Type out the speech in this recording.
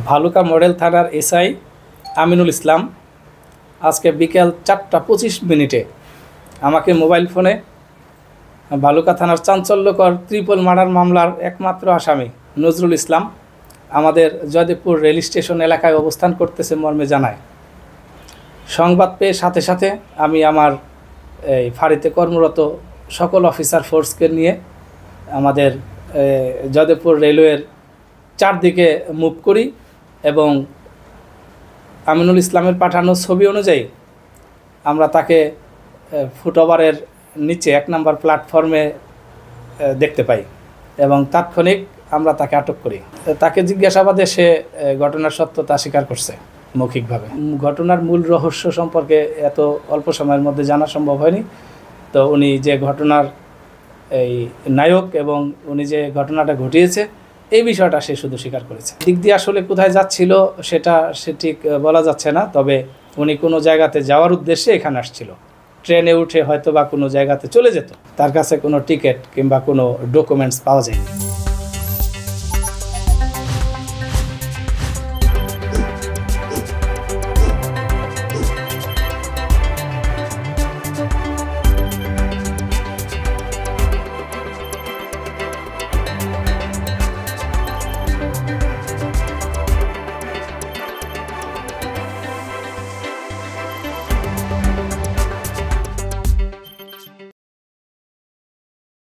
Bhaluka model থানার SI Aminul Islam আজকে বিকেল 4:25 আমাকে মোবাইল ফোনে ভালুকা থানার চাঞ্চল্যকর ট্রিপল মার্ডার মামলার একমাত্র আসামি নজরুল ইসলাম আমাদের জয়দেবপুর রেল স্টেশন এলাকায় অবস্থান করতেছে মর্মে জানায়। সংবাদ পেয়ে সাথে সাথে আমি আমার এই ফাঁড়িতে কর্মরত সকল অফিসার ফোর্সকে নিয়ে আমাদের জয়দেবপুর রেলওয়ের চারদিকে মুভ করি এবং আমিনুল ইসলামের পাঠানো ছবি অনুযায়ী আমরা তাকে ফুটওভারের নিচে 1 নম্বর প্ল্যাটফর্মে দেখতে পাই এবং তাৎক্ষণিক আমরা তাকে আটক করি। তাকে জিজ্ঞাসাবাদে সে ঘটনার সত্যতা স্বীকার করছে মৌখিকভাবে। ঘটনার মূল রহস্য সম্পর্কে এত অল্প সময়ের মধ্যে জানা সম্ভব হয়নি। তো উনি যে ঘটনার এই নায়ক এবং উনি যে ঘটনাটা ঘটিয়েছে এই বিষয়টা সে শুধু স্বীকার করেছে। দিক দিয়ে আসলে কোথায় যাচ্ছিল সেটা সে ঠিক বলা যাচ্ছে না, তবে উনি কোনো জায়গাতে যাওয়ার উদ্দেশ্যে এখানে আসছিল। ট্রেনে উঠে হয়তো বা কোনো জায়গাতে চলে যেত, তার কাছে কোনো টিকিট কিংবা কোনো ডকুমেন্টস পাওয়া যায়নি।